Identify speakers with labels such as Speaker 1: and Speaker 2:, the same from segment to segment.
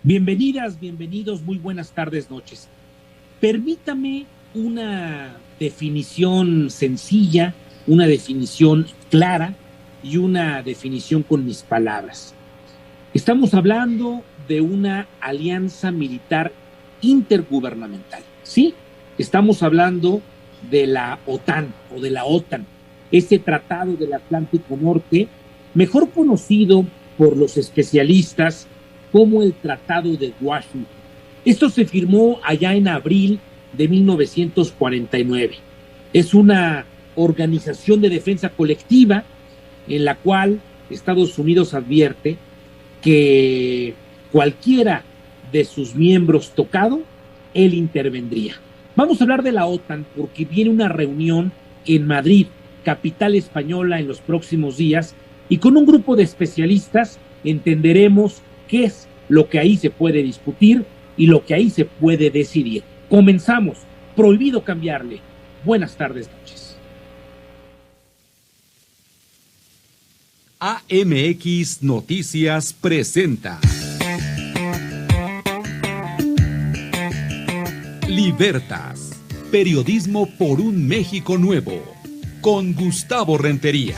Speaker 1: Bienvenidas, bienvenidos, muy buenas tardes, noches. Permítame una definición sencilla, una definición clara y una definición con mis palabras. Estamos hablando de una alianza militar intergubernamental, ¿sí? Estamos hablando de la OTAN o de la OTAN, ese tratado del Atlántico Norte, mejor conocido por los especialistas como el Tratado de Washington. Esto se firmó allá en abril de 1949. Es una organización de defensa colectiva en la cual Estados Unidos advierte que cualquiera de sus miembros tocado, él intervendría. Vamos a hablar de la OTAN porque viene una reunión en Madrid, capital española, en los próximos días, y con un grupo de especialistas entenderemos qué es lo que ahí se puede discutir y lo que ahí se puede decidir. Comenzamos. Prohibido cambiarle. Buenas tardes, noches.
Speaker 2: AMX Noticias presenta Libertas, periodismo por un México nuevo, con Gustavo Rentería.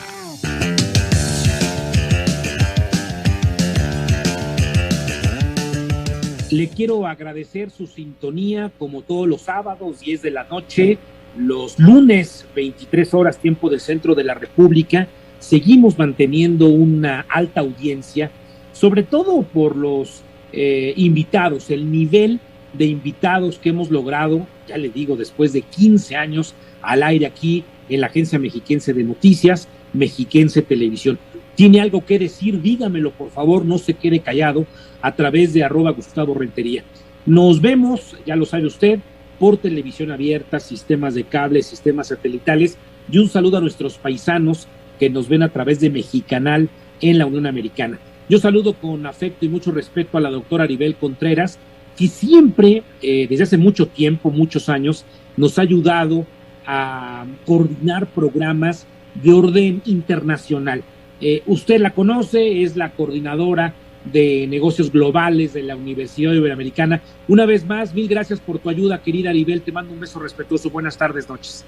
Speaker 1: Le quiero agradecer su sintonía como todos los sábados, 10 de la noche, los lunes, 23 horas, tiempo del centro de la República. Seguimos manteniendo una alta audiencia, sobre todo por los invitados, el nivel de invitados que hemos logrado, ya le digo, después de 15 años al aire aquí en la Agencia Mexiquense de Noticias, Mexiquense Televisión. ¿Tiene algo que decir? Dígamelo, por favor, no se quede callado a través de @Gustavo Rentería. Nos vemos, ya lo sabe usted, por televisión abierta, sistemas de cable, sistemas satelitales, y un saludo a nuestros paisanos que nos ven a través de Mexicanal en la Unión Americana. Yo saludo con afecto y mucho respeto a la doctora Aribel Contreras, que siempre, desde hace mucho tiempo, muchos años, nos ha ayudado a coordinar programas de orden internacional. Usted la conoce, es la coordinadora de negocios globales de la Universidad Iberoamericana. Una vez más, mil gracias por tu ayuda, querida Aribel. Te mando un beso respetuoso. Buenas tardes, noches.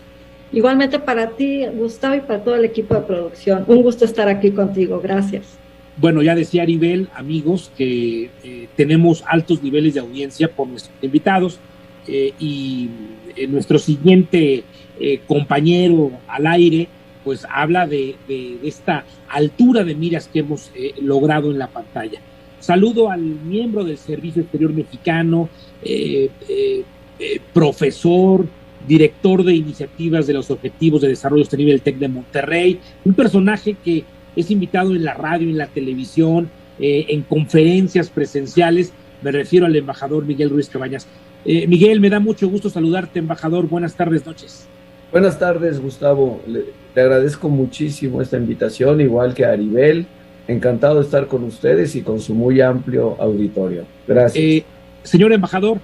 Speaker 3: Igualmente para ti, Gustavo, y para todo el equipo de producción. Un gusto estar aquí contigo. Gracias.
Speaker 1: Bueno, ya decía Aribel, amigos, que tenemos altos niveles de audiencia por nuestros invitados y nuestro siguiente compañero al aire pues habla de esta altura de miras que hemos logrado en la pantalla. Saludo al miembro del Servicio Exterior Mexicano, profesor, director de iniciativas de los Objetivos de Desarrollo Sostenible del TEC de Monterrey, un personaje que es invitado en la radio, en la televisión, en conferencias presenciales. Me refiero al embajador Miguel Ruiz Cabañas. Miguel, me da mucho gusto saludarte, embajador. Buenas tardes, noches.
Speaker 4: Buenas tardes, Gustavo. Te agradezco muchísimo esta invitación, igual que a Aribel. Encantado de estar con ustedes y con su muy amplio auditorio. Gracias.
Speaker 1: Señor embajador,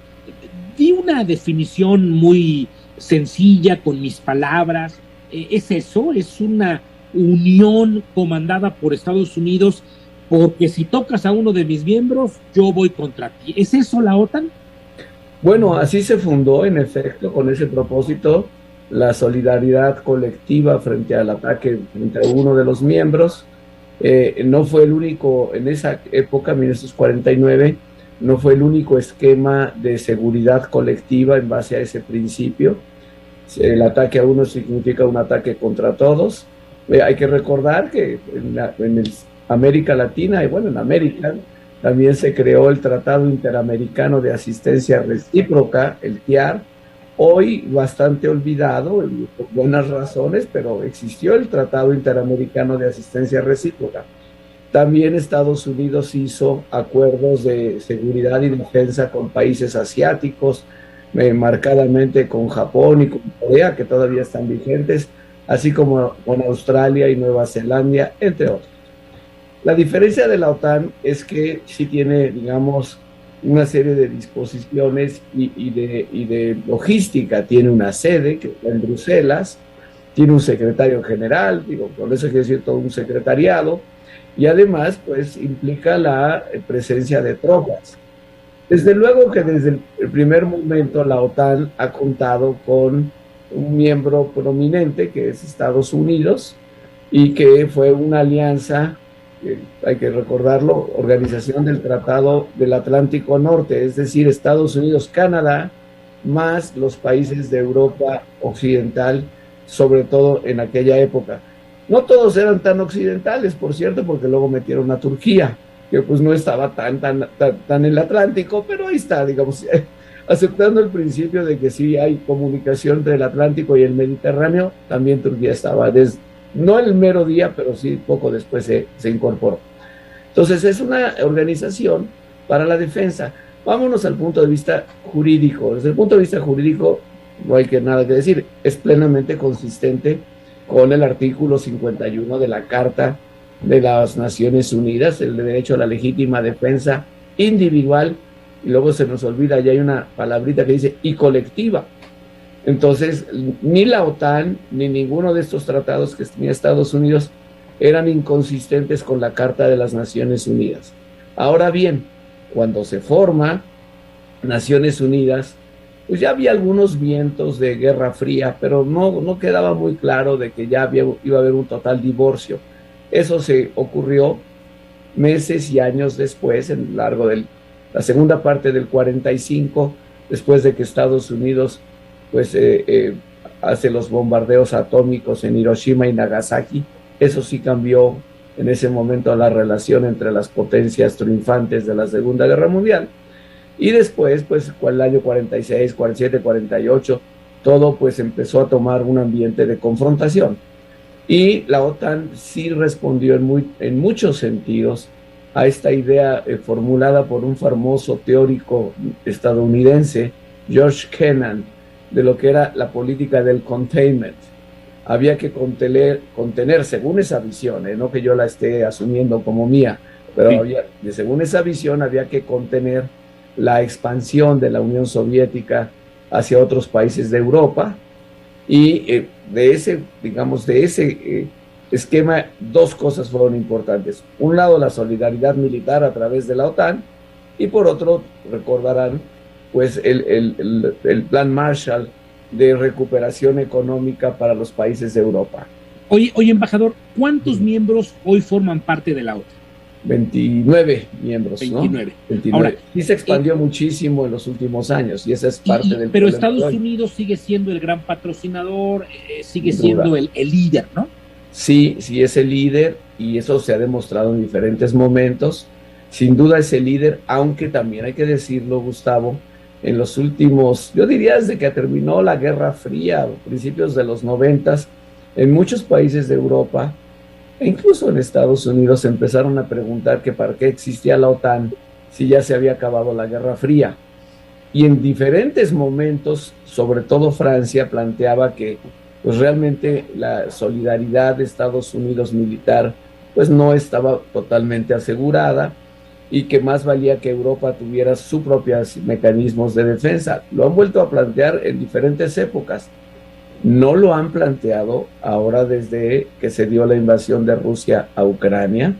Speaker 1: di una definición muy sencilla con mis palabras. ¿Es eso? ¿Es una unión comandada por Estados Unidos porque si tocas a uno de mis miembros, yo voy contra ti? ¿Es eso la OTAN?
Speaker 4: Bueno, así se fundó, en efecto, con ese propósito, la solidaridad colectiva frente al ataque frente a uno de los miembros. No fue el único, en esa época, 1949, no fue el único esquema de seguridad colectiva en base a ese principio. El ataque a uno significa un ataque contra todos. Hay que recordar que en América Latina, y bueno, en América, también se creó el Tratado Interamericano de Asistencia Recíproca, el TIAR, hoy bastante olvidado, por buenas razones, pero existió el Tratado Interamericano de Asistencia Recíproca. También Estados Unidos hizo acuerdos de seguridad y defensa con países asiáticos, marcadamente con Japón y con Corea, que todavía están vigentes, así como con Australia y Nueva Zelanda, entre otros. La diferencia de la OTAN es que sí tiene, digamos, una serie de disposiciones y de logística. Tiene una sede que está en Bruselas, tiene un secretario general, con eso quiere decir todo un secretariado, y además pues implica la presencia de tropas. Desde luego que desde el primer momento la OTAN ha contado con un miembro prominente que es Estados Unidos y que fue una alianza, hay que recordarlo, Organización del Tratado del Atlántico Norte, es decir, Estados Unidos, Canadá, más los países de Europa Occidental, sobre todo en aquella época. No todos eran tan occidentales, por cierto, porque luego metieron a Turquía, que pues no estaba tan en el Atlántico, pero ahí está, digamos, aceptando el principio de que sí hay comunicación entre el Atlántico y el Mediterráneo, también Turquía estaba, no el mero día, pero sí poco después se incorporó. Entonces es una organización para la defensa. Vámonos al punto de vista jurídico. Desde el punto de vista jurídico no hay nada que decir, es plenamente consistente con el artículo 51 de la Carta de las Naciones Unidas, el derecho a la legítima defensa individual, y luego se nos olvida, ya hay una palabrita que dice y colectiva. Entonces, ni la OTAN, ni ninguno de estos tratados que tenía Estados Unidos eran inconsistentes con la Carta de las Naciones Unidas. Ahora bien, cuando se forma Naciones Unidas, pues ya había algunos vientos de Guerra Fría, pero no quedaba muy claro de que ya iba a haber un total divorcio. Eso se ocurrió meses y años después, en lo largo de la segunda parte del 45, después de que Estados Unidos pues, hace los bombardeos atómicos en Hiroshima y Nagasaki. Eso sí cambió en ese momento la relación entre las potencias triunfantes de la Segunda Guerra Mundial. Y después, pues, el año 46, 47, 48, todo pues empezó a tomar un ambiente de confrontación. Y la OTAN sí respondió en muchos sentidos a esta idea formulada por un famoso teórico estadounidense, George Kennan, de lo que era la política del containment. Había que contener según esa visión, no que yo la esté asumiendo como mía, pero sí, según esa visión había que contener la expansión de la Unión Soviética hacia otros países de Europa. Y de ese esquema, dos cosas fueron importantes. Un lado, la solidaridad militar a través de la OTAN, y por otro, recordarán, pues el plan Marshall de recuperación económica para los países de Europa.
Speaker 1: Oye, embajador, ¿cuántos miembros hoy forman parte de la OTAN?
Speaker 4: 29 miembros,
Speaker 1: 29.
Speaker 4: ¿no? 29. Ahora, sí se expandió muchísimo en los últimos años y esa es parte del
Speaker 1: pero Estados Unidos sigue siendo el gran patrocinador, sigue siendo el líder, ¿no?
Speaker 4: Sí, es el líder y eso se ha demostrado en diferentes momentos. Sin duda es el líder, aunque también hay que decirlo, Gustavo, en los últimos, yo diría desde que terminó la Guerra Fría, a principios de los 90s, en muchos países de Europa, e incluso en Estados Unidos, se empezaron a preguntar que para qué existía la OTAN si ya se había acabado la Guerra Fría. Y en diferentes momentos, sobre todo Francia, planteaba que pues realmente la solidaridad de Estados Unidos militar pues no estaba totalmente asegurada y que más valía que Europa tuviera sus propios mecanismos de defensa. Lo han vuelto a plantear en diferentes épocas. No lo han planteado ahora desde que se dio la invasión de Rusia a Ucrania,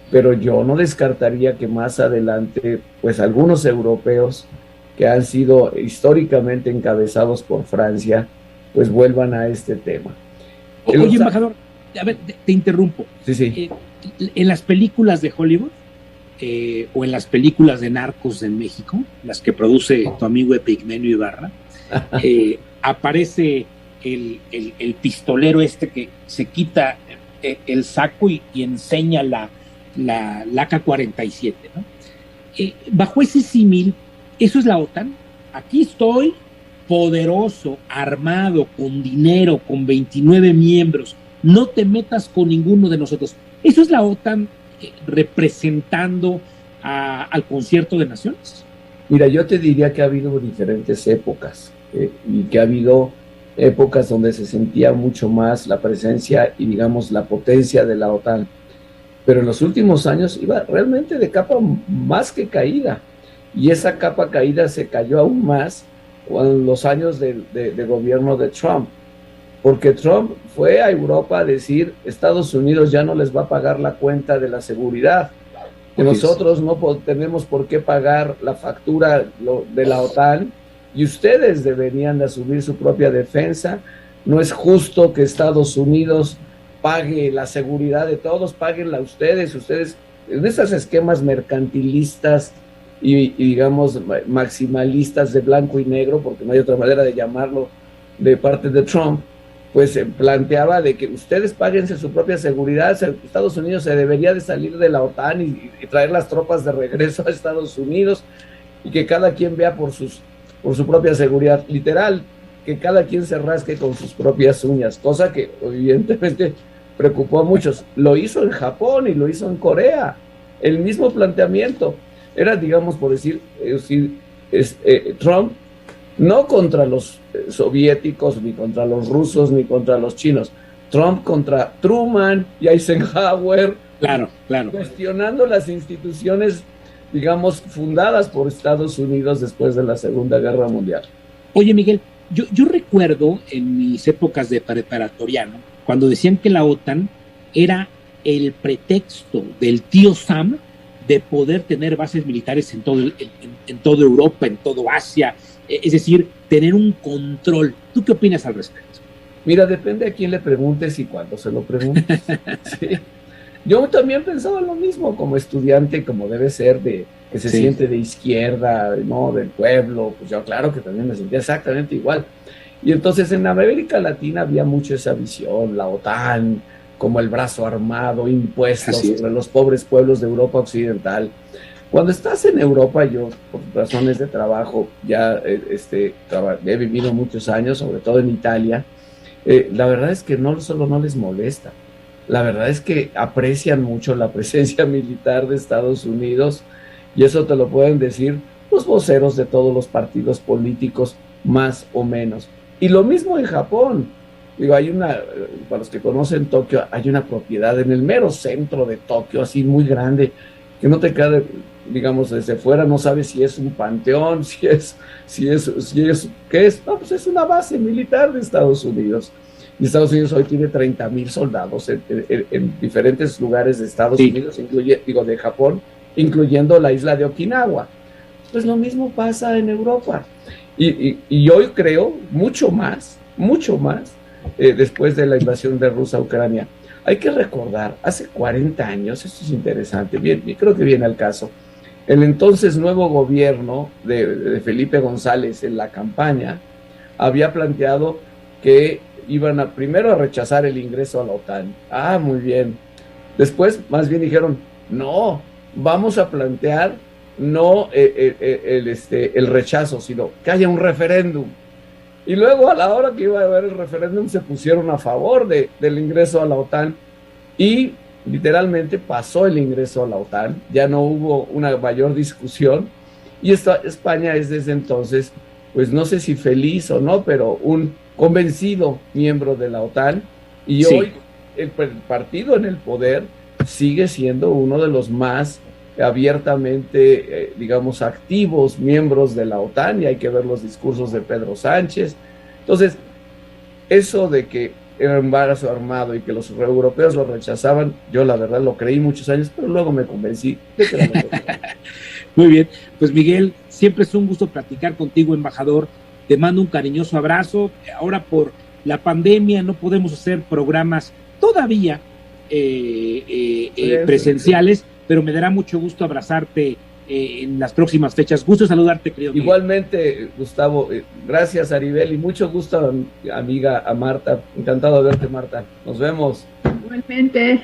Speaker 4: pero yo no descartaría que más adelante, pues algunos europeos que han sido históricamente encabezados por Francia, pues vuelvan a este tema.
Speaker 1: Oye, embajador, a ver, te interrumpo.
Speaker 4: Sí.
Speaker 1: En las películas de Hollywood, o en las películas de narcos en México, las que produce tu amigo Epigmenio Ibarra, aparece el pistolero que se quita el saco y enseña la AK-47, ¿no? Bajo ese símil, eso es la OTAN. Aquí estoy poderoso, armado, con dinero, con 29 miembros. No te metas con ninguno de nosotros. Eso es la OTAN representando al concierto de naciones.
Speaker 4: Mira, yo te diría que ha habido diferentes épocas y que ha habido épocas donde se sentía mucho más la presencia y digamos la potencia de la OTAN, pero en los últimos años iba realmente de capa más que caída, y esa capa caída se cayó aún más en los años de gobierno de Trump, porque Trump fue a Europa a decir Estados Unidos ya no les va a pagar la cuenta de la seguridad, que nosotros no tenemos por qué pagar la factura de la OTAN y ustedes deberían de asumir su propia defensa. No es justo que Estados Unidos pague la seguridad de todos, páguenla ustedes en esos esquemas mercantilistas y digamos maximalistas de blanco y negro, porque no hay otra manera de llamarlo, de parte de Trump, pues se planteaba de que ustedes páguense su propia seguridad. Estados Unidos se debería de salir de la OTAN y traer las tropas de regreso a Estados Unidos y que cada quien vea por su propia seguridad, literal, que cada quien se rasque con sus propias uñas, cosa que evidentemente preocupó a muchos. Lo hizo en Japón y lo hizo en Corea, el mismo planteamiento. Era, digamos, por decir, Trump no contra los soviéticos, ni contra los rusos, ni contra los chinos. Trump contra Truman y Eisenhower.
Speaker 1: Claro.
Speaker 4: Cuestionando las instituciones, digamos, fundadas por Estados Unidos después de la Segunda Guerra Mundial.
Speaker 1: Oye, Miguel, yo recuerdo en mis épocas de preparatoriano, cuando decían que la OTAN era el pretexto del tío Sam de poder tener bases militares en toda Europa, en toda Asia, es decir, tener un control. ¿Tú qué opinas al respecto?
Speaker 4: Mira, depende a quién le preguntes y cuándo se lo preguntes. Sí. Yo también pensaba lo mismo como estudiante, como debe ser, que se siente de izquierda, ¿no? Del pueblo. Pues yo claro que también me sentía exactamente igual. Y entonces en América Latina había mucho esa visión, la OTAN como el brazo armado impuesto sobre los pobres pueblos de Europa Occidental. Cuando estás en Europa, yo por razones de trabajo ya he vivido muchos años, sobre todo en Italia, la verdad es que no solo no les molesta, la verdad es que aprecian mucho la presencia militar de Estados Unidos, y eso te lo pueden decir los voceros de todos los partidos políticos, más o menos. Y lo mismo en Japón. Digo, para los que conocen Tokio, hay una propiedad en el mero centro de Tokio, así muy grande, que no te queda, digamos, desde fuera, no sabes si es un panteón, ¿qué es? No, pues es una base militar de Estados Unidos. Y Estados Unidos hoy tiene 30,000 soldados en diferentes lugares de Estados Unidos, de Japón, incluyendo la isla de Okinawa. Pues lo mismo pasa en Europa. Y yo creo mucho más, después de la invasión de Rusia a Ucrania. Hay que recordar, hace 40 años, esto es interesante, bien, y creo que viene al caso, el entonces nuevo gobierno de Felipe González en la campaña había planteado que iban primero a rechazar el ingreso a la OTAN. Ah, muy bien. Después, más bien dijeron, no, vamos a plantear no el rechazo, sino que haya un referéndum. Y luego a la hora que iba a haber el referéndum se pusieron a favor del ingreso a la OTAN y literalmente pasó el ingreso a la OTAN, ya no hubo una mayor discusión y España es desde entonces, pues no sé si feliz o no, pero un convencido miembro de la OTAN y hoy el partido en el poder sigue siendo uno de los más abiertamente, digamos, activos miembros de la OTAN, y hay que ver los discursos de Pedro Sánchez. Entonces, eso de que era un brazo armado y que los europeos lo rechazaban, yo la verdad lo creí muchos años, pero luego me convencí de que era lo que
Speaker 1: Muy bien, pues Miguel, siempre es un gusto platicar contigo, embajador. Te mando un cariñoso abrazo. Ahora por la pandemia no podemos hacer programas todavía presenciales, pero me dará mucho gusto abrazarte en las próximas fechas. Gusto saludarte, querido Miguel.
Speaker 4: Igualmente, Gustavo, gracias, Aribel, y mucho gusto, amiga, a Marta. Encantado de verte, Marta. Nos vemos.
Speaker 3: Igualmente.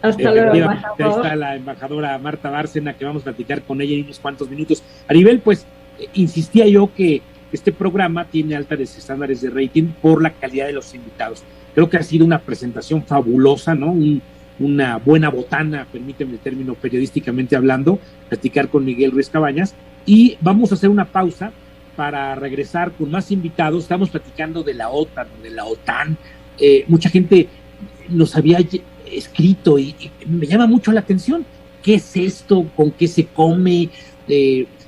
Speaker 3: Hasta luego, embajador.
Speaker 1: Ahí está la embajadora Marta Bárcena, que vamos a platicar con ella en unos cuantos minutos. Aribel, pues, insistía yo que este programa tiene altos estándares de rating por la calidad de los invitados. Creo que ha sido una presentación fabulosa, ¿no? Una buena botana, permíteme el término periodísticamente hablando, platicar con Miguel Ruiz Cabañas, y vamos a hacer una pausa para regresar con más invitados. Estamos platicando de la OTAN, mucha gente nos había escrito y me llama mucho la atención. ¿Qué es esto? ¿Con qué se come?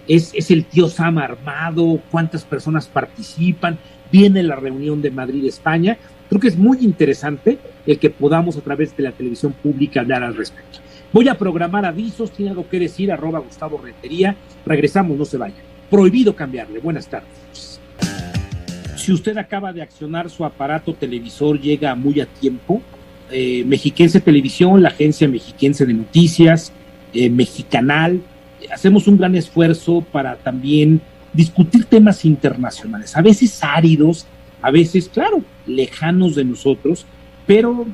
Speaker 1: ¿Es el tío Sam armado? ¿Cuántas personas participan? Viene la reunión de Madrid, España. Creo que es muy interesante el que podamos a través de la televisión pública hablar al respecto. Voy a programar avisos, tiene algo que decir, @Gustavo Rentería. Regresamos, no se vaya. Prohibido cambiarle. Buenas tardes. Si usted acaba de accionar su aparato televisor, llega muy a tiempo. Mexiquense Televisión, la agencia mexiquense de noticias, Mexicanal, hacemos un gran esfuerzo para también discutir temas internacionales, a veces áridos, a veces, claro, lejanos de nosotros, pero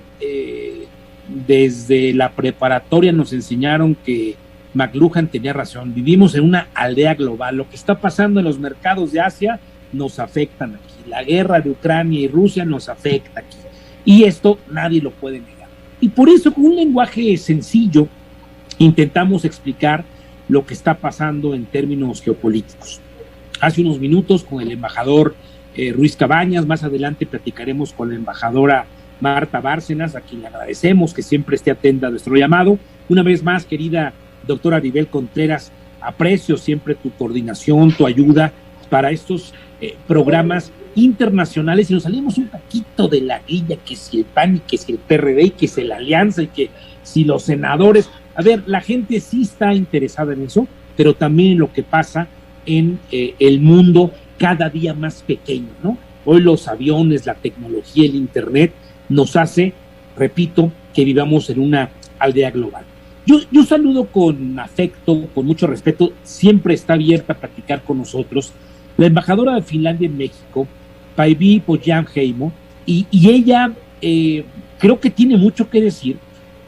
Speaker 1: desde la preparatoria nos enseñaron que McLuhan tenía razón. Vivimos en una aldea global. Lo que está pasando en los mercados de Asia nos afecta aquí. La guerra de Ucrania y Rusia nos afecta aquí. Y esto nadie lo puede negar. Y por eso, con un lenguaje sencillo, intentamos explicar lo que está pasando en términos geopolíticos. Hace unos minutos con el embajador Ruiz Cabañas, más adelante platicaremos con la embajadora Marta Bárcenas, a quien le agradecemos que siempre esté atenta a nuestro llamado. Una vez más, querida doctora Aribel Contreras, aprecio siempre tu coordinación, tu ayuda para estos programas internacionales, y nos salimos un poquito de la grilla, que si el PAN, y que si el PRD, y que si la Alianza, y que si los senadores. A ver, la gente sí está interesada en eso, pero también en lo que pasa en el mundo cada día más pequeño, ¿no? Hoy los aviones, la tecnología, el internet nos hace, repito, que vivamos en una aldea global. Yo saludo con afecto, con mucho respeto, siempre está abierta a platicar con nosotros la embajadora de Finlandia en México, Päivi Pohjanheimo, y ella creo que tiene mucho que decir,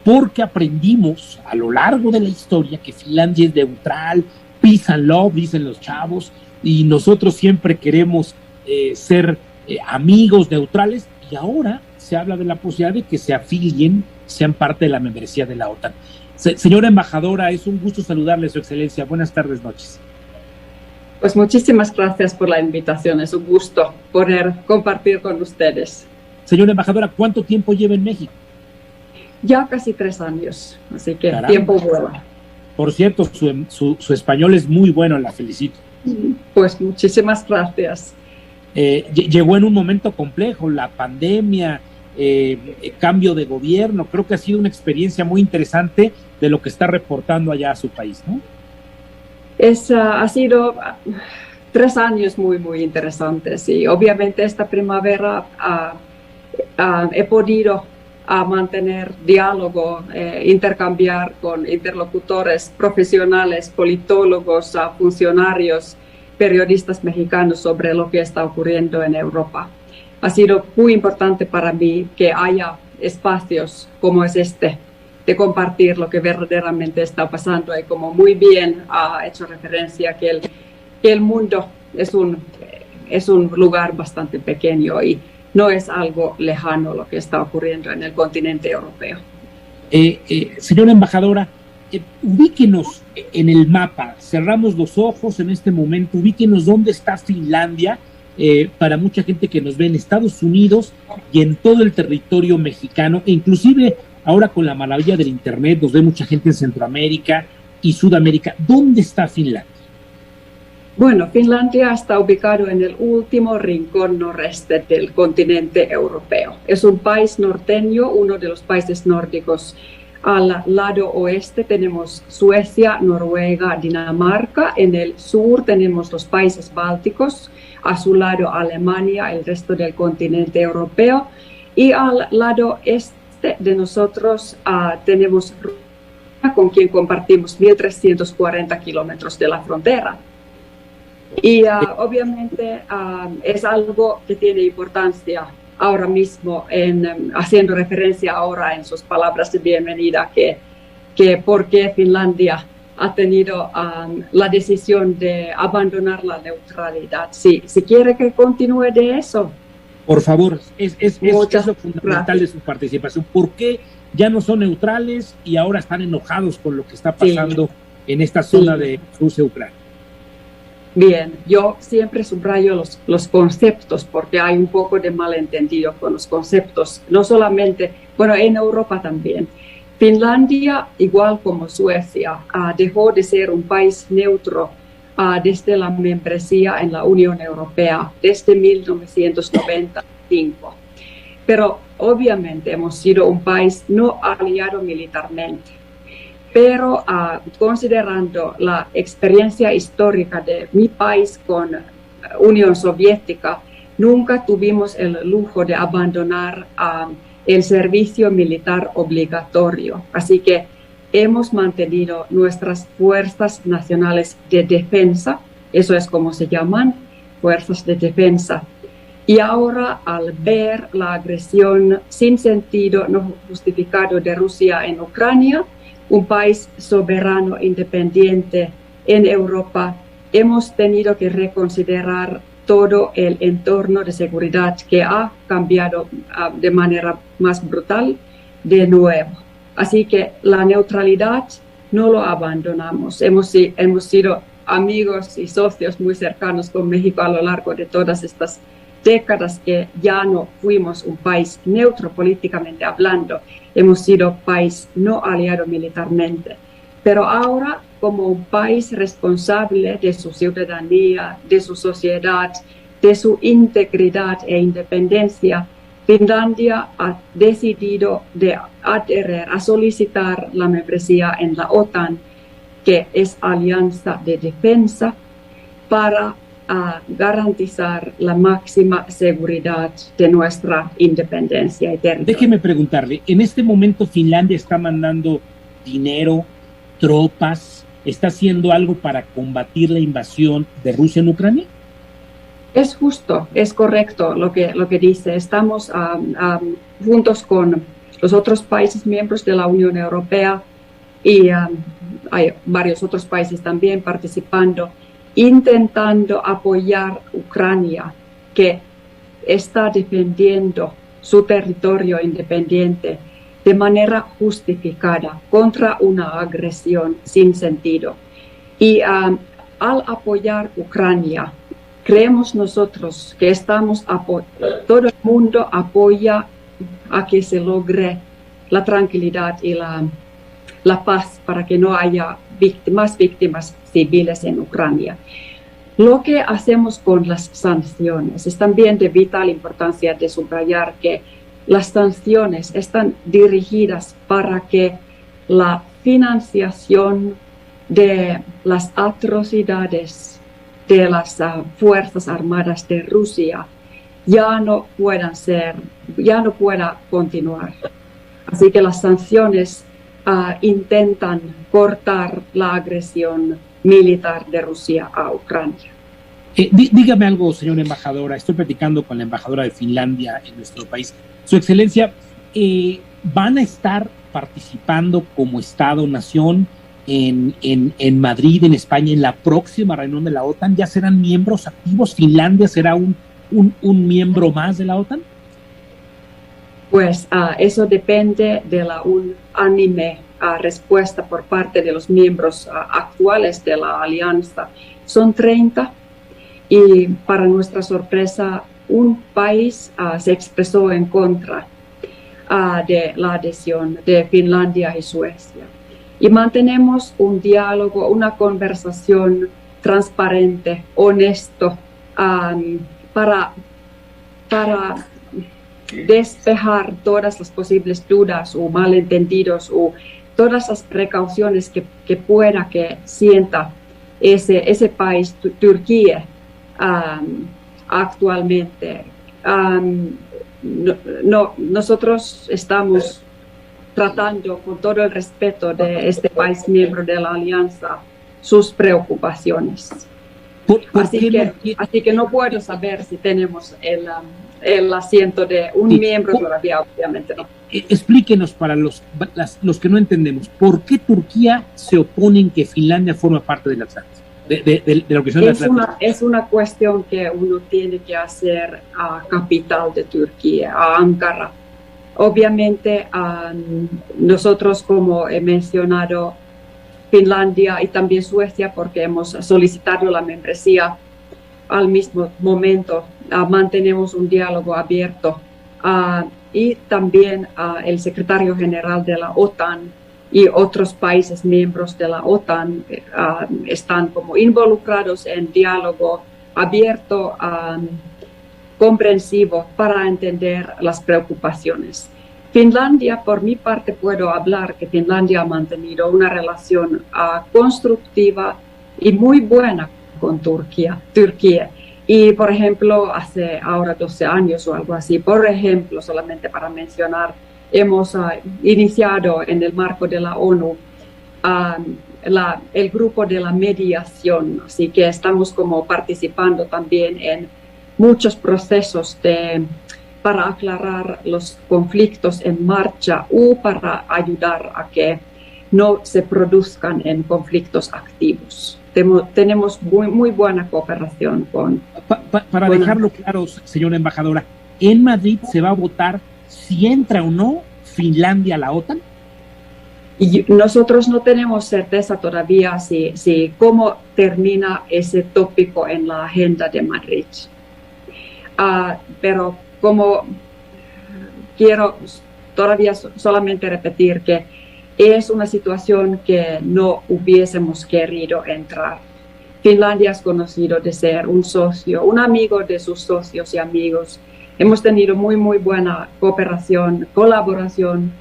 Speaker 1: porque aprendimos a lo largo de la historia que Finlandia es neutral, peace and love, dicen los chavos, y nosotros siempre queremos ser amigos neutrales, y ahora se habla de la posibilidad de que se afilien, sean parte de la membresía de la OTAN. Señora embajadora, es un gusto saludarle, Su Excelencia. Buenas tardes, noches.
Speaker 5: Pues muchísimas gracias por la invitación, es un gusto poder compartir con ustedes.
Speaker 1: Señora embajadora, ¿cuánto tiempo lleva en México?
Speaker 5: Ya casi 3 años, así que
Speaker 1: Caramba.
Speaker 5: Tiempo vuela.
Speaker 1: Por cierto, su español es muy bueno, la felicito.
Speaker 5: Pues muchísimas gracias.
Speaker 1: Llegó en un momento complejo, la pandemia, cambio de gobierno. Creo que ha sido una experiencia muy interesante de lo que está reportando allá a su país, ¿no?
Speaker 5: Ha sido 3 años muy, muy interesantes, y obviamente esta primavera he podido mantener diálogo, intercambiar con interlocutores profesionales, politólogos, funcionarios, periodistas mexicanos sobre lo que está ocurriendo en Europa. Ha sido muy importante para mí que haya espacios como es este, de compartir lo que verdaderamente está pasando, y como muy bien ha hecho referencia que el mundo es un lugar bastante pequeño y no es algo lejano lo que está ocurriendo en el continente europeo.
Speaker 1: Señora embajadora, ubíquenos en el mapa, cerramos los ojos en este momento, ubíquenos dónde está Finlandia, para mucha gente que nos ve en Estados Unidos y en todo el territorio mexicano, e inclusive ahora con la maravilla del internet nos ve mucha gente en Centroamérica y Sudamérica. ¿Dónde está Finlandia?
Speaker 5: Bueno, Finlandia está ubicado en el último rincón noreste del continente europeo. Es un país norteño, uno de los países nórdicos. Al lado oeste tenemos Suecia, Noruega, Dinamarca. En el sur tenemos los países bálticos. A su lado Alemania, el resto del continente europeo. Y al lado este de nosotros tenemos Rusia, con quien compartimos 1.340 kilómetros de la frontera. Y obviamente es algo que tiene importancia ahora mismo, haciendo referencia ahora en sus palabras de bienvenida, que por qué Finlandia ha tenido la decisión de abandonar la neutralidad. Si quiere que continúe de eso.
Speaker 1: Por favor, es lo fundamental de su participación. ¿Por qué ya no son neutrales y ahora están enojados con lo que está pasando en esta zona de Rusia-Ucrania?
Speaker 5: Bien, yo siempre subrayo los conceptos, porque hay un poco de malentendido con los conceptos, no solamente, bueno, en Europa también. Finlandia, igual como Suecia, dejó de ser un país neutro desde la membresía en la Unión Europea, desde 1995. Pero obviamente hemos sido un país no aliado militarmente. pero considerando la experiencia histórica de mi país con Unión Soviética, nunca tuvimos el lujo de abandonar el servicio militar obligatorio. Así que hemos mantenido nuestras fuerzas nacionales de defensa, eso es como se llaman, fuerzas de defensa. Y ahora, al ver la agresión sin sentido no justificado de Rusia en Ucrania, un país soberano independiente en Europa, hemos tenido que reconsiderar todo el entorno de seguridad que ha cambiado de manera más brutal de nuevo. Así que la neutralidad no lo abandonamos. Hemos sido amigos y socios muy cercanos con México a lo largo de todas estas décadas que ya no fuimos un país neutro políticamente hablando, hemos sido país no aliado militarmente. Pero ahora, como un país responsable de su ciudadanía, de su sociedad, de su integridad e independencia, Finlandia ha decidido de adherir a solicitar la membresía en la OTAN, que es alianza de defensa, para garantizar la máxima seguridad de nuestra independencia y territorio.
Speaker 1: Déjeme preguntarle, ¿en este momento Finlandia está mandando dinero, tropas, está haciendo algo para combatir la invasión de Rusia en Ucrania?
Speaker 5: Es justo, es correcto lo que dice. Estamos juntos con los otros países miembros de la Unión Europea y hay varios otros países también participando, intentando apoyar a Ucrania, que está defendiendo su territorio independiente de manera justificada contra una agresión sin sentido. Y al apoyar a Ucrania, creemos nosotros que todo el mundo apoya a que se logre la tranquilidad y la paz para que no haya más víctimas civiles en Ucrania. Lo que hacemos con las sanciones es también de vital importancia de subrayar que las sanciones están dirigidas para que la financiación de las atrocidades de las Fuerzas Armadas de Rusia ya no pueda continuar. Así que las sanciones intentan cortar la agresión militar de Rusia a Ucrania.
Speaker 1: Dígame algo, señora embajadora. Estoy platicando con la embajadora de Finlandia en nuestro país. Su Excelencia, ¿van a estar participando como Estado-nación en Madrid, en España, en la próxima reunión de la OTAN? ¿Ya serán miembros activos? ¿Finlandia será un miembro más de la OTAN?
Speaker 5: Pues eso depende de la unánime respuesta por parte de los miembros actuales de la alianza. Son 30 y para nuestra sorpresa un país se expresó en contra de la adhesión de Finlandia y Suecia. Y mantenemos un diálogo, una conversación transparente, honesto, para despejar todas las posibles dudas o malentendidos o todas las precauciones que pueda que sienta ese país, Turquía, actualmente. Nosotros estamos tratando con todo el respeto de este país miembro de la alianza sus preocupaciones. Así que no puedo saber si tenemos el asiento de un miembro todavía, obviamente no.
Speaker 1: Explíquenos para los que no entendemos, ¿por qué Turquía se opone en que Finlandia forma parte del Atlántico? De lo que son
Speaker 5: es una cuestión que uno tiene que hacer a capital de Turquía, a Ankara. Obviamente nosotros, como he mencionado, Finlandia y también Suecia, porque hemos solicitado la membresía al mismo momento, mantenemos un diálogo abierto y también el secretario general de la OTAN y otros países miembros de la OTAN están como involucrados en diálogo abierto, comprensivo para entender las preocupaciones Finlandia, por mi parte, puedo hablar que Finlandia ha mantenido una relación constructiva y muy buena con Turquía. Y, por ejemplo, hace ahora 12 años o algo así, por ejemplo, solamente para mencionar, hemos iniciado en el marco de la ONU el grupo de la mediación, así que estamos como participando también en muchos procesos para aclarar los conflictos en marcha o para ayudar a que no se produzcan en conflictos activos. Tenemos muy buena cooperación con...
Speaker 1: Para dejarlo claro, señora embajadora, ¿en Madrid se va a votar si entra o no Finlandia a la OTAN?
Speaker 5: Y nosotros no tenemos certeza todavía si cómo termina ese tópico en la agenda de Madrid. Pero como quiero todavía solamente repetir que es una situación que no hubiésemos querido entrar. Finlandia es conocido de ser un socio, un amigo de sus socios y amigos. Hemos tenido muy buena cooperación, colaboración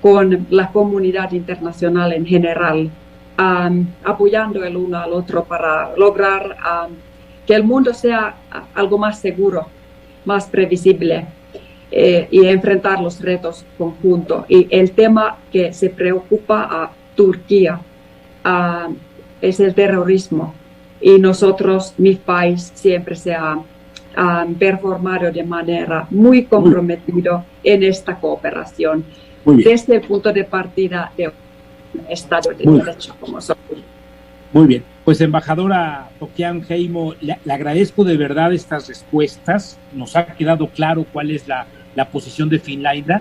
Speaker 5: con la comunidad internacional en general, apoyando el uno al otro para lograr que el mundo sea algo más seguro, más previsible y enfrentar los retos conjuntos. Y el tema que se preocupa a Turquía es el terrorismo. Y nosotros, mi país, siempre se ha performado de manera muy comprometida en esta cooperación, desde el punto de partida de un Estado de Derecho como somos.
Speaker 1: Muy bien, pues embajadora Tokian Heimo, le agradezco de verdad estas respuestas. Nos ha quedado claro cuál es la posición de Finlandia,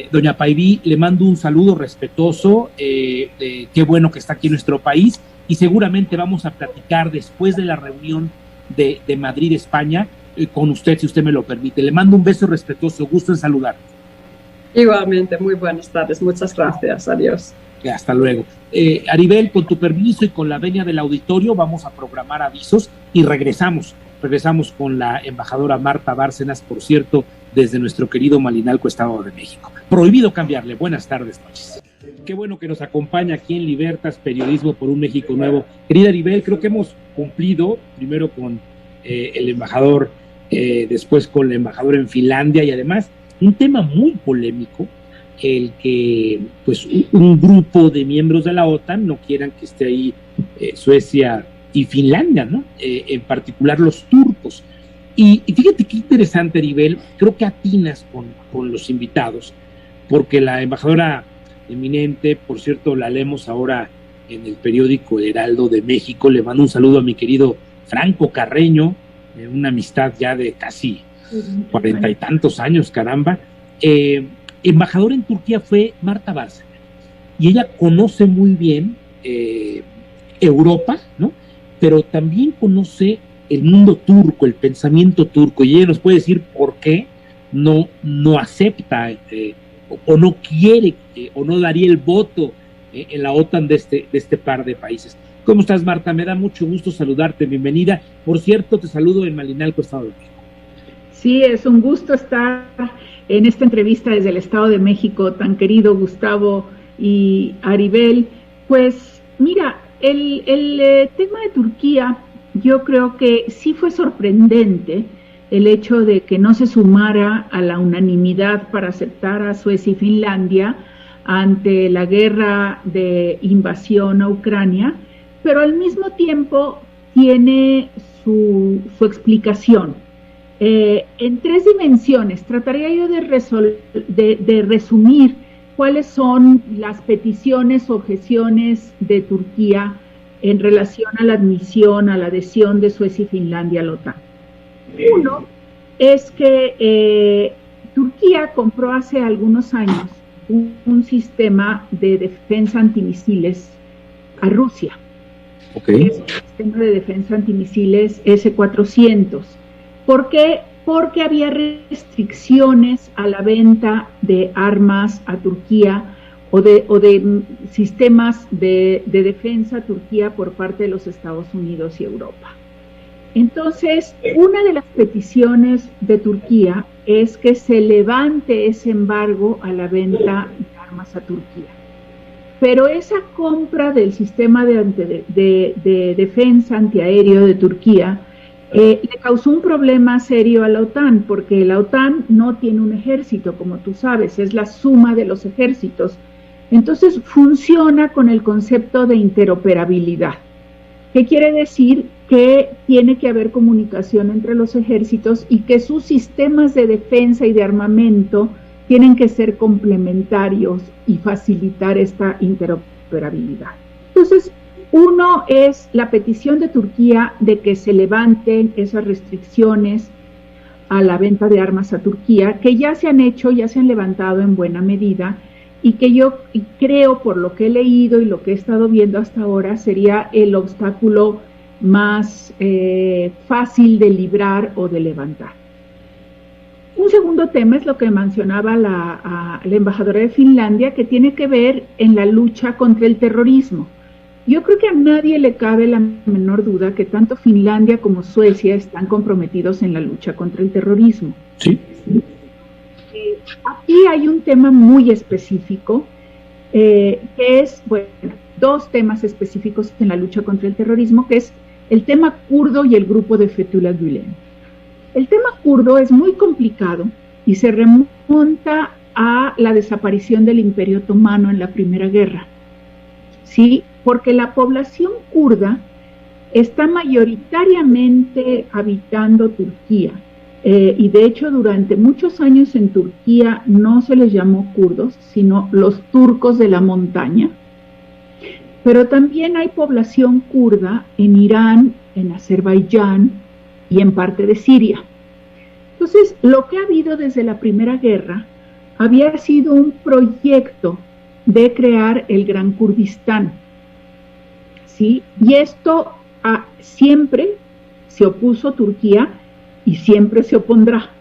Speaker 1: Doña Päivi, le mando un saludo respetuoso, qué bueno que está aquí en nuestro país, y seguramente vamos a platicar después de la reunión de Madrid, España, con usted, si usted me lo permite. Le mando un beso respetuoso, gusto en saludar.
Speaker 5: Igualmente, muy buenas tardes, muchas gracias, adiós.
Speaker 1: Hasta luego. Aribel, con tu permiso y con la venia del auditorio, vamos a programar avisos y regresamos con la embajadora Marta Bárcenas, por cierto, desde nuestro querido Malinalco, Estado de México. Prohibido cambiarle. Buenas tardes, noches. Qué bueno que nos acompaña aquí en Libertas, Periodismo por un México Nuevo. Querida Aribel, creo que hemos cumplido, primero con el embajador, después con la embajadora en Finlandia, y además un tema muy polémico, el que pues un grupo de miembros de la OTAN no quieran que esté ahí Suecia y Finlandia, ¿no? En particular los turcos. Y fíjate qué interesante, Aribel, creo que atinas con los invitados, porque la embajadora eminente, por cierto, la leemos ahora en el periódico El Heraldo de México. Le mando un saludo a mi querido Franco Carreño, una amistad ya de casi 40 y tantos años, caramba. Embajadora en Turquía fue Marta Bárcenas, y ella conoce muy bien Europa, ¿no? Pero también conoce el mundo turco, el pensamiento turco, y ella nos puede decir por qué no acepta o no quiere o no daría el voto en la OTAN de este par de países. ¿Cómo estás, Marta? Me da mucho gusto saludarte, bienvenida. Por cierto, te saludo en Malinalco, Estado de México.
Speaker 6: Sí, es un gusto estar en esta entrevista desde el Estado de México, tan querido Gustavo y Aribel. Pues mira, el tema de Turquía, yo creo que sí fue sorprendente el hecho de que no se sumara a la unanimidad para aceptar a Suecia y Finlandia ante la guerra de invasión a Ucrania, pero al mismo tiempo tiene su explicación. En tres dimensiones. Trataría yo de resumir cuáles son las peticiones o objeciones de Turquía en relación a la admisión, a la adhesión de Suecia y Finlandia a la OTAN. Uno es que Turquía compró hace algunos años un sistema de defensa antimisiles a Rusia.
Speaker 1: Okay.
Speaker 6: Es un sistema de defensa antimisiles S-400. ¿Por qué? Porque había restricciones a la venta de armas a Turquía o de sistemas de defensa a Turquía por parte de los Estados Unidos y Europa. Entonces, una de las peticiones de Turquía es que se levante ese embargo a la venta de armas a Turquía. Pero esa compra del sistema de defensa antiaéreo de Turquía le causó un problema serio a la OTAN, porque la OTAN no tiene un ejército, como tú sabes, es la suma de los ejércitos. Entonces funciona con el concepto de interoperabilidad. ¿Qué quiere decir? Que tiene que haber comunicación entre los ejércitos y que sus sistemas de defensa y de armamento tienen que ser complementarios y facilitar esta interoperabilidad. Entonces, uno es la petición de Turquía de que se levanten esas restricciones a la venta de armas a Turquía, que ya se han hecho, ya se han levantado en buena medida, y que yo creo, por lo que he leído y lo que he estado viendo hasta ahora, sería el obstáculo más fácil de librar o de levantar. Un segundo tema es lo que mencionaba la embajadora de Finlandia, que tiene que ver en la lucha contra el terrorismo. Yo creo que a nadie le cabe la menor duda que tanto Finlandia como Suecia están comprometidos en la lucha contra el terrorismo.
Speaker 1: Sí.
Speaker 6: Aquí hay un tema muy específico, que es, bueno, dos temas específicos en la lucha contra el terrorismo, que es el tema kurdo y el grupo de Fethullah Gülen. El tema kurdo es muy complicado y se remonta a la desaparición del Imperio Otomano en la Primera Guerra, ¿sí? Porque la población kurda está mayoritariamente habitando Turquía, y de hecho durante muchos años en Turquía no se les llamó kurdos, sino los turcos de la montaña. Pero también hay población kurda en Irán, en Azerbaiyán y en parte de Siria. Entonces, lo que ha habido desde la Primera Guerra había sido un proyecto de crear el Gran Kurdistán, ¿sí? Y esto siempre se opuso Turquía y siempre se opondrá.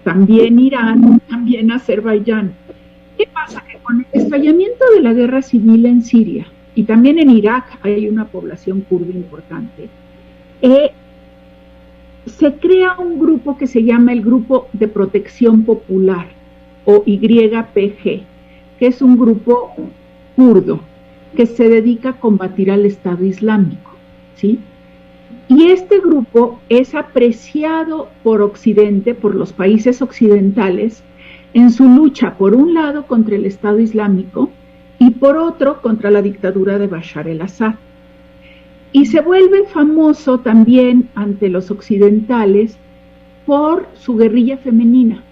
Speaker 6: También Irán, también Azerbaiyán. ¿Qué pasa? Que con el estallamiento de la guerra civil en Siria, y también en Irak hay una población kurda importante, se crea un grupo que se llama el Grupo de Protección Popular, o YPG, que es un grupo kurdo que se dedica a combatir al Estado Islámico, ¿sí? Y este grupo es apreciado por Occidente, por los países occidentales, en su lucha, por un lado, contra el Estado Islámico y por otro, contra la dictadura de Bashar el-Assad. Y se vuelve famoso también ante los occidentales por su guerrilla femenina.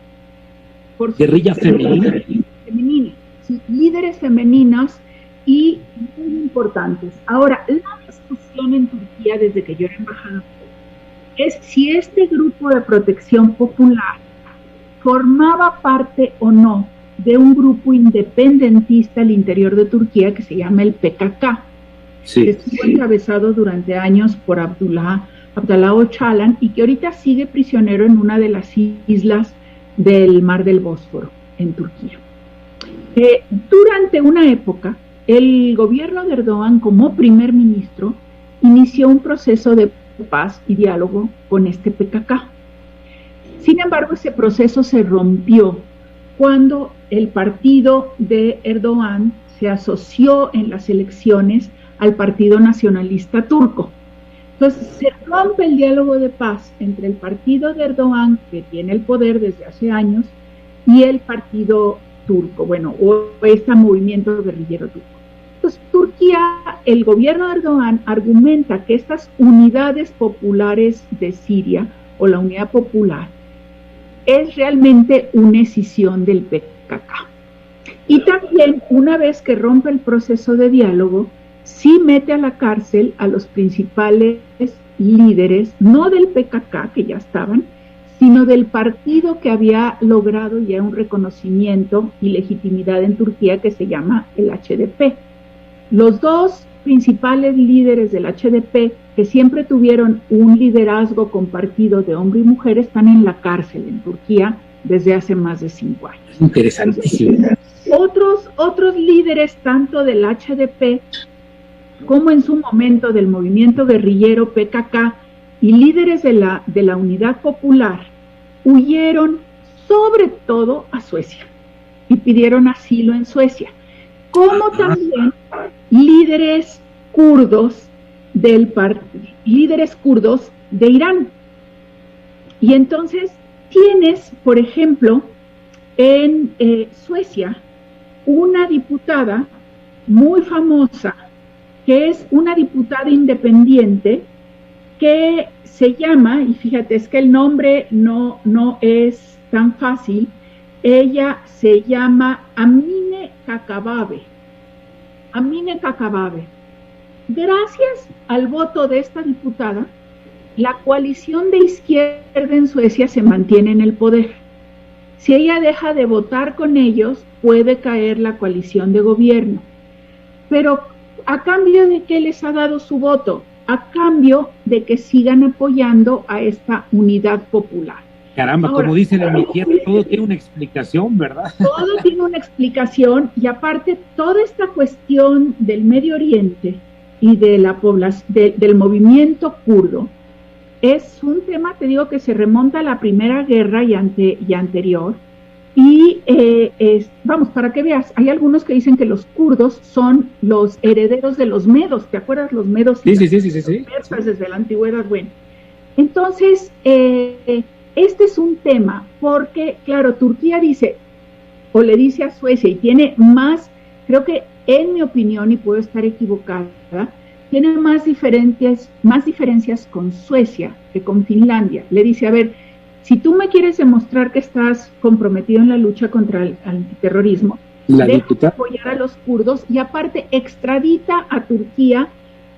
Speaker 6: Por su
Speaker 1: ¿Guerrilla femenina?
Speaker 6: Femenina, sí, líderes femeninas y muy importantes. Ahora, la discusión en Turquía desde que yo era embajadora es si este grupo de protección popular formaba parte o no de un grupo independentista al interior de Turquía que se llama el PKK, sí, que estuvo encabezado durante años por Abdullah Öcalan y que ahorita sigue prisionero en una de las islas del Mar del Bósforo, en Turquía. Durante una época, el gobierno de Erdogan, como primer ministro, inició un proceso de paz y diálogo con este PKK. Sin embargo, ese proceso se rompió cuando el partido de Erdogan se asoció en las elecciones al Partido Nacionalista Turco. Entonces, se rompe el diálogo de paz entre el partido de Erdogan, que tiene el poder desde hace años, y el partido turco, bueno, o este movimiento guerrillero turco. Entonces, Turquía, el gobierno de Erdogan argumenta que estas unidades populares de Siria, o la Unidad Popular, es realmente una escisión del PKK. Y también, una vez que rompe el proceso de diálogo, sí mete a la cárcel a los principales líderes, no del PKK, que ya estaban, sino del partido que había logrado ya un reconocimiento y legitimidad en Turquía, que se llama el HDP. Los dos principales líderes del HDP, que siempre tuvieron un liderazgo compartido de hombre y mujer, están en la cárcel en Turquía desde hace más de 5 años.
Speaker 1: Interesantísimo.
Speaker 6: Otros líderes, tanto del HDP como en su momento del movimiento guerrillero PKK y líderes de la Unidad Popular, huyeron sobre todo a Suecia, y pidieron asilo en Suecia, como también líderes kurdos líderes kurdos de Irán. Y entonces tienes, por ejemplo, en Suecia, una diputada muy famosa, que es una diputada independiente, que se llama, y fíjate, es que el nombre no es tan fácil, ella se llama Amine Kakabaveh. Amine Kakabaveh. Gracias al voto de esta diputada, la coalición de izquierda en Suecia se mantiene en el poder. Si ella deja de votar con ellos, puede caer la coalición de gobierno. Pero ¿a cambio de qué les ha dado su voto? A cambio de que sigan apoyando a esta unidad popular.
Speaker 1: Caramba, ahora, como dicen en mi tierra, todo tiene una explicación, ¿verdad?
Speaker 6: Todo tiene una explicación, y aparte toda esta cuestión del Medio Oriente y de la población, del movimiento kurdo, es un tema, te digo, que se remonta a la Primera Guerra y anterior. Y vamos, para que veas, hay algunos que dicen que los kurdos son los herederos de los medos. ¿Te acuerdas los medos?
Speaker 1: Sí.
Speaker 6: Persas desde la antigüedad. Bueno, entonces, este es un tema porque, claro, Turquía dice, o le dice a Suecia, y tiene más, creo que en mi opinión, y puedo estar equivocada, tiene más diferencias con Suecia que con Finlandia. Le dice, a ver, si tú me quieres demostrar que estás comprometido en la lucha contra el antiterrorismo, deja de apoyar a los kurdos, y aparte extradita a Turquía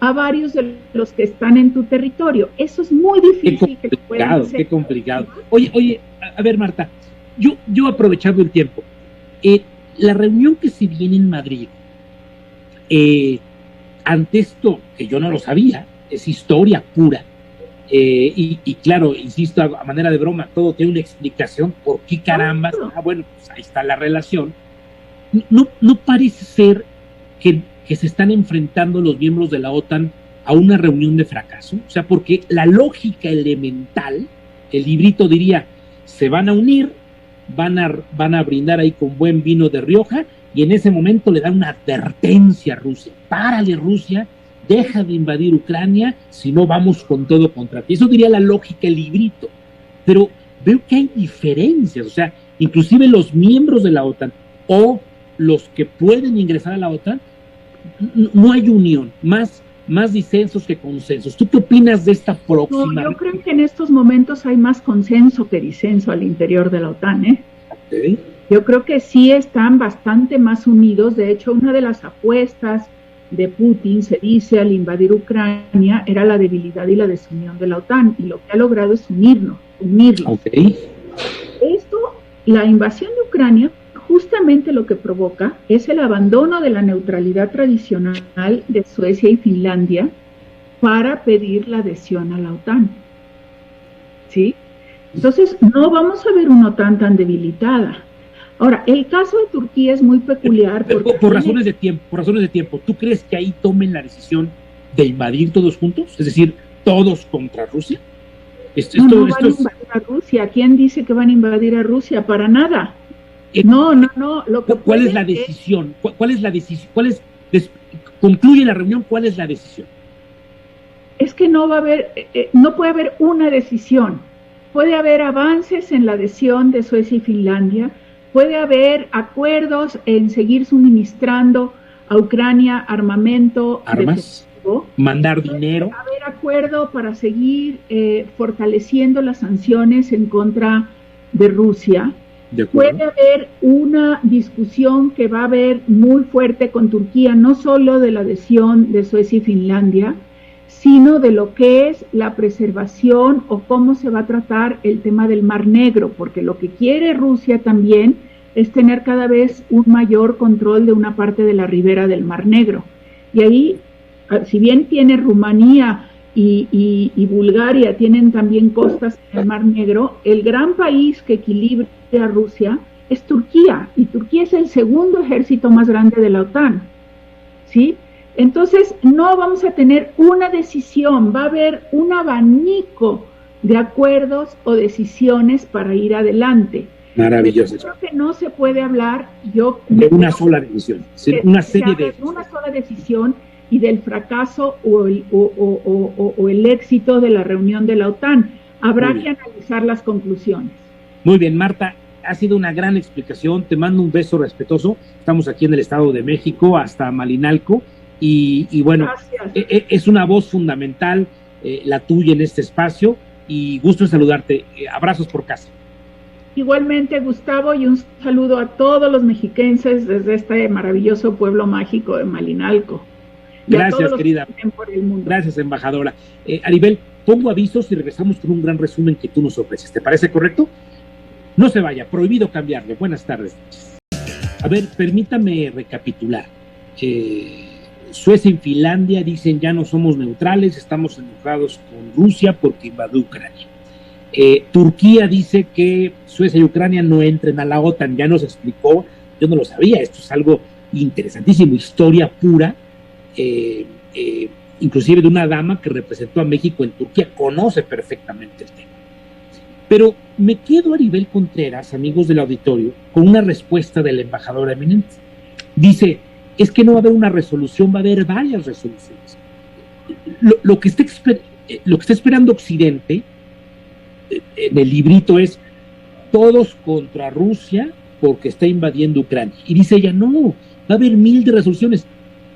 Speaker 6: a varios de los que están en tu territorio. Eso es muy difícil.
Speaker 1: Qué complicado. Oye, a ver, Marta, yo aprovechando el tiempo, la reunión que se viene en Madrid, ante esto, que yo no lo sabía, es historia pura, y claro, insisto, a manera de broma, todo tiene una explicación, ¿por qué carambas? Bueno, pues ahí está la relación. No parece ser que se están enfrentando los miembros de la OTAN a una reunión de fracaso, o sea, porque la lógica elemental, el librito diría, se van a unir, van a brindar ahí con buen vino de Rioja, y en ese momento le dan una advertencia a Rusia: párale, Rusia, deja de invadir Ucrania, si no vamos con todo contra ti. Eso diría la lógica, el librito. Pero veo que hay diferencias, o sea, inclusive los miembros de la OTAN o los que pueden ingresar a la OTAN, no hay unión, más disensos que consensos. ¿Tú qué opinas de esta próxima?
Speaker 6: No, yo creo que en estos momentos hay más consenso que disenso al interior de la OTAN, ¿eh?
Speaker 1: Okay.
Speaker 6: Yo creo que sí están bastante más unidos. De hecho, una de las apuestas de Putin, se dice, al invadir Ucrania, era la debilidad y la desunión de la OTAN, y lo que ha logrado es unirlos.
Speaker 1: Okay.
Speaker 6: Esto, la invasión de Ucrania, justamente lo que provoca es el abandono de la neutralidad tradicional de Suecia y Finlandia para pedir la adhesión a la OTAN. ¿Sí? Entonces, no vamos a ver una OTAN tan debilitada. Ahora, el caso de Turquía es muy peculiar. Porque
Speaker 1: por razones de tiempo, ¿tú crees que ahí tomen la decisión de invadir todos juntos? Es decir, todos contra Rusia.
Speaker 6: No van a invadir a Rusia. ¿Quién dice que van a invadir a Rusia? Para nada. No.
Speaker 1: ¿Cuál es la decisión? ¿Cuál es la decisión? Concluye la reunión, ¿cuál es la decisión?
Speaker 6: Es que no puede haber una decisión. Puede haber avances en la adhesión de Suecia y Finlandia, puede haber acuerdos en seguir suministrando a Ucrania armamento,
Speaker 1: armas, mandar dinero.
Speaker 6: Puede haber acuerdo para seguir fortaleciendo las sanciones en contra de Rusia. Puede haber una discusión que va a haber muy fuerte con Turquía, no solo de la adhesión de Suecia y Finlandia, sino de lo que es la preservación o cómo se va a tratar el tema del Mar Negro, porque lo que quiere Rusia también es tener cada vez un mayor control de una parte de la ribera del Mar Negro. Y ahí, si bien tiene Rumanía y Bulgaria, tienen también costas en el Mar Negro, el gran país que equilibra a Rusia es Turquía, y Turquía es el segundo ejército más grande de la OTAN, ¿sí? Entonces, no vamos a tener una decisión, va a haber un abanico de acuerdos o decisiones para ir adelante.
Speaker 1: Maravilloso.
Speaker 6: Creo que no se puede hablar
Speaker 1: de una sola decisión, una serie de
Speaker 6: una sola decisión y del fracaso o el éxito de la reunión de la OTAN. Habrá que analizar las conclusiones.
Speaker 1: Muy bien, Marta, ha sido una gran explicación. Te mando un beso respetuoso. Estamos aquí en el Estado de México, hasta Malinalco, y bueno, es una voz fundamental la tuya en este espacio, y gusto en saludarte. Abrazos por casa.
Speaker 6: Igualmente, Gustavo, y un saludo a todos los mexiquenses desde este maravilloso pueblo mágico de Malinalco.
Speaker 1: Gracias, querida.
Speaker 6: Por el mundo.
Speaker 1: Gracias, embajadora. Aribel, pongo avisos y regresamos con un gran resumen que tú nos ofreces. ¿Te parece correcto? No se vaya, prohibido cambiarle. Buenas tardes. A ver, permítame recapitular. Suecia y Finlandia dicen ya no somos neutrales, estamos enojados con Rusia porque invadió Ucrania. Turquía dice que Suecia y Ucrania no entren a la OTAN, ya nos explicó, yo no lo sabía, esto es algo interesantísimo, historia pura, inclusive de una dama que representó a México en Turquía, conoce perfectamente el tema. Pero me quedo, Aribel Contreras, amigos del auditorio, con una respuesta del embajador eminente. Dice, es que no va a haber una resolución, va a haber varias resoluciones. Lo que está esperando Occidente en el librito es todos contra Rusia porque está invadiendo Ucrania. Y dice ella, no, va a haber 1000 de resoluciones.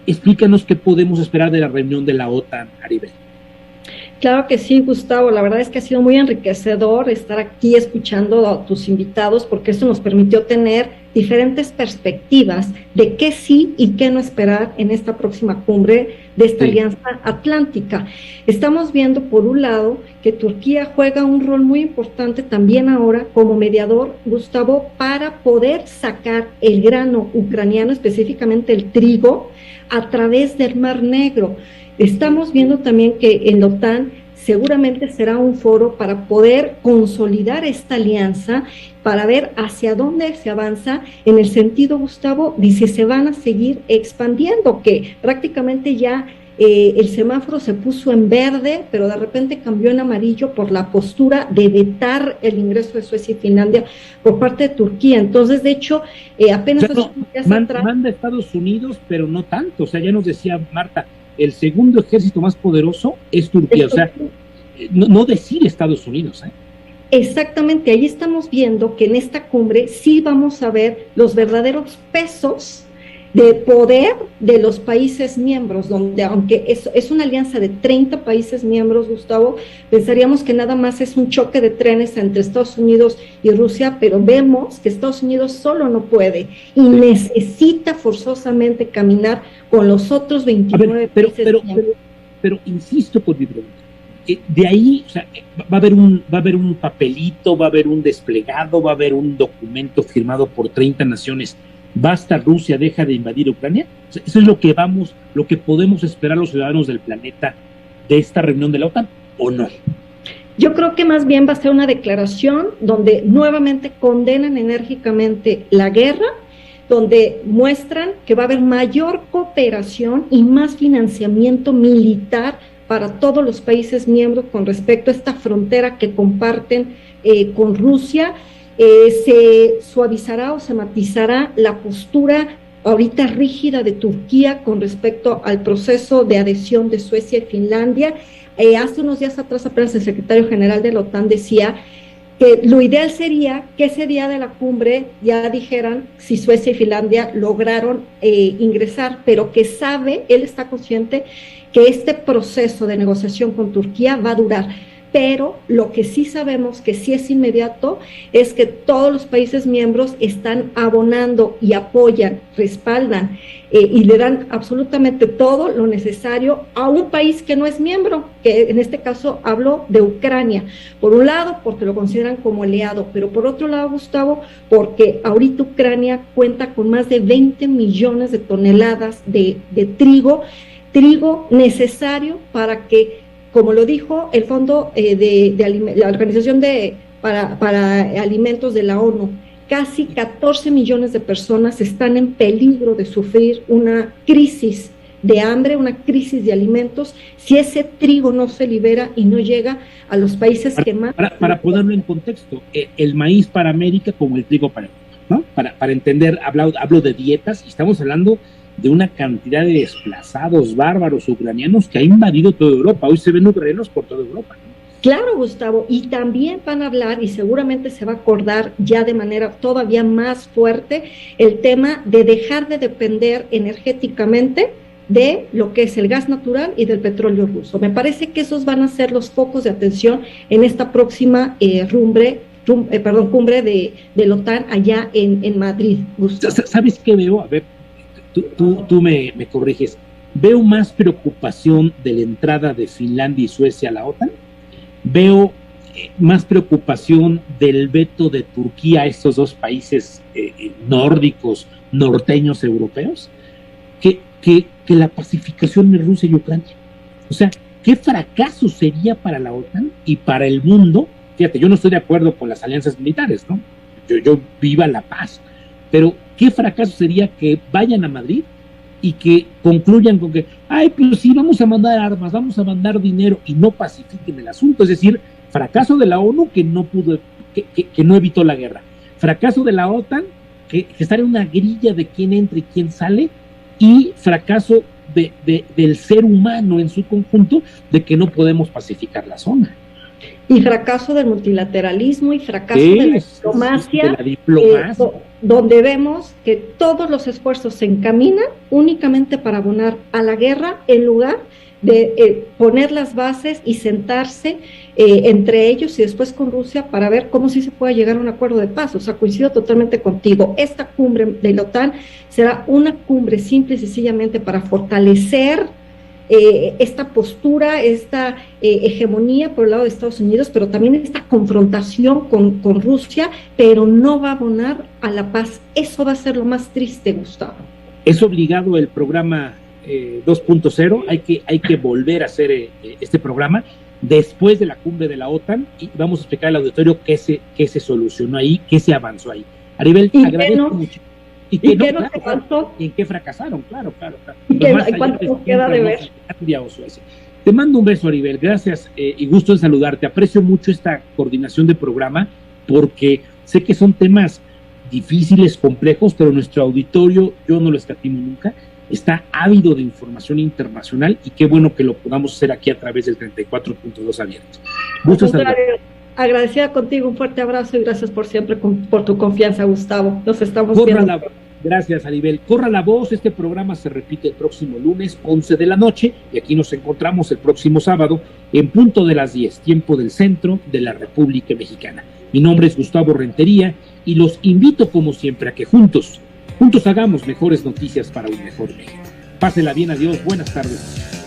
Speaker 1: Explícanos qué podemos esperar de la reunión de la OTAN, Aribel.
Speaker 3: Claro que sí, Gustavo, la verdad es que ha sido muy enriquecedor estar aquí escuchando a tus invitados, porque eso nos permitió tener diferentes perspectivas de qué sí y qué no esperar en esta próxima cumbre de esta alianza atlántica. Estamos viendo, por un lado, que Turquía juega un rol muy importante también ahora como mediador, Gustavo, para poder sacar el grano ucraniano, específicamente el trigo, a través del Mar Negro. Estamos viendo también que en la OTAN seguramente será un foro para poder consolidar esta alianza, para ver hacia dónde se avanza, en el sentido, Gustavo, dice, se van a seguir expandiendo, que prácticamente ya el semáforo se puso en verde, pero de repente cambió en amarillo por la postura de vetar el ingreso de Suecia y Finlandia por parte de Turquía. Entonces, de hecho, apenas...
Speaker 1: O sea, manda Estados Unidos, pero no tanto. O sea, ya nos decía Marta, el segundo ejército más poderoso es Turquía, o sea, no decir Estados Unidos.
Speaker 3: Exactamente, ahí estamos viendo que en esta cumbre sí vamos a ver los verdaderos pesos de poder de los países miembros, donde aunque es una alianza de 30 países miembros, Gustavo, pensaríamos que nada más es un choque de trenes entre Estados Unidos y Rusia, pero vemos que Estados Unidos solo no puede y necesita forzosamente caminar con los otros 29 países miembros.
Speaker 1: Pero insisto por mi pregunta, de ahí, o sea, va a haber un papelito, va a haber un desplegado, va a haber un documento firmado por 30 naciones. ¿Basta Rusia, deja de invadir Ucrania? O sea, eso es lo que podemos esperar los ciudadanos del planeta de esta reunión de la OTAN, ¿o no?
Speaker 3: Yo creo que más bien va a ser una declaración donde nuevamente condenan enérgicamente la guerra, donde muestran que va a haber mayor cooperación y más financiamiento militar para todos los países miembros con respecto a esta frontera que comparten con Rusia. Se suavizará o se matizará la postura ahorita rígida de Turquía con respecto al proceso de adhesión de Suecia y Finlandia. Hace unos días atrás apenas el secretario general de la OTAN decía que lo ideal sería que ese día de la cumbre ya dijeran si Suecia y Finlandia lograron ingresar, pero que él está consciente que este proceso de negociación con Turquía va a durar. Pero lo que sí sabemos que sí es inmediato es que todos los países miembros están abonando y apoyan, respaldan y le dan absolutamente todo lo necesario a un país que no es miembro, que en este caso hablo de Ucrania. Por un lado, porque lo consideran como aliado, pero por otro lado, Gustavo, porque ahorita Ucrania cuenta con más de 20 millones de toneladas de trigo necesario para que, como lo dijo el Fondo de la Organización para Alimentos de la ONU, casi 14 millones de personas están en peligro de sufrir una crisis de hambre, una crisis de alimentos, si ese trigo no se libera y no llega a los países que más...
Speaker 1: Para ponerlo en contexto, el maíz para América como el trigo para Europa, ¿no? Para entender, hablo de dietas y estamos hablando de una cantidad de desplazados bárbaros ucranianos que ha invadido toda Europa. Hoy se ven ucranianos por toda Europa, ¿no?
Speaker 3: Claro, Gustavo, y también van a hablar, y seguramente se va a acordar ya de manera todavía más fuerte, el tema de dejar de depender energéticamente de lo que es el gas natural y del petróleo ruso. Me parece que esos van a ser los focos de atención en esta próxima cumbre de la OTAN allá en Madrid, Gustavo.
Speaker 1: ¿Sabes qué veo? A ver, tú me corriges. Veo más preocupación de la entrada de Finlandia y Suecia a la OTAN. Veo más preocupación del veto de Turquía a estos dos países nórdicos, norteños europeos, que la pacificación de Rusia y Ucrania. O sea, ¿qué fracaso sería para la OTAN y para el mundo? Fíjate, yo no estoy de acuerdo con las alianzas militares, ¿no? Yo viva la paz, pero ¿qué fracaso sería que vayan a Madrid y que concluyan con que, pues sí, vamos a mandar armas, vamos a mandar dinero y no pacifiquen el asunto? Es decir, fracaso de la ONU que no pudo, que no evitó la guerra. Fracaso de la OTAN que está en una grilla de quién entra y quién sale, y fracaso del ser humano en su conjunto de que no podemos pacificar la zona.
Speaker 3: Y fracaso del multilateralismo y fracaso de la diplomacia, donde vemos que todos los esfuerzos se encaminan únicamente para abonar a la guerra en lugar de poner las bases y sentarse entre ellos y después con Rusia para ver cómo sí se puede llegar a un acuerdo de paz. O sea, coincido totalmente contigo. Esta cumbre de la OTAN será una cumbre simple y sencillamente para fortalecer esta postura, esta hegemonía por el lado de Estados Unidos, pero también esta confrontación con Rusia, pero no va a abonar a la paz. Eso va a ser lo más triste, Gustavo.
Speaker 1: Es obligado el programa 2.0, hay que volver a hacer este programa después de la cumbre de la OTAN y vamos a explicar al auditorio qué se solucionó ahí, qué se avanzó ahí. Aribel, agradezco mucho. ¿Y en qué fracasaron? Claro.
Speaker 3: ¿Y cuánto nos queda de ver?
Speaker 1: Te mando un beso, Aribel, gracias y gusto en saludarte. Aprecio mucho esta coordinación de programa porque sé que son temas difíciles, complejos, pero nuestro auditorio, yo no lo escatimo nunca, está ávido de información internacional y qué bueno que lo podamos hacer aquí a través del 34.2 abierto. Gusto en saludarte.
Speaker 3: Agradecida contigo, un fuerte abrazo y gracias por siempre por tu confianza, Gustavo. Nos estamos viendo.
Speaker 1: Gracias, Aribel. Corra la voz, este programa se repite el próximo lunes, 11 de la noche, y aquí nos encontramos el próximo sábado, en punto de las 10, tiempo del centro de la República Mexicana. Mi nombre es Gustavo Rentería, y los invito, como siempre, a que juntos hagamos mejores noticias para un mejor México. Pásela bien, adiós, buenas tardes.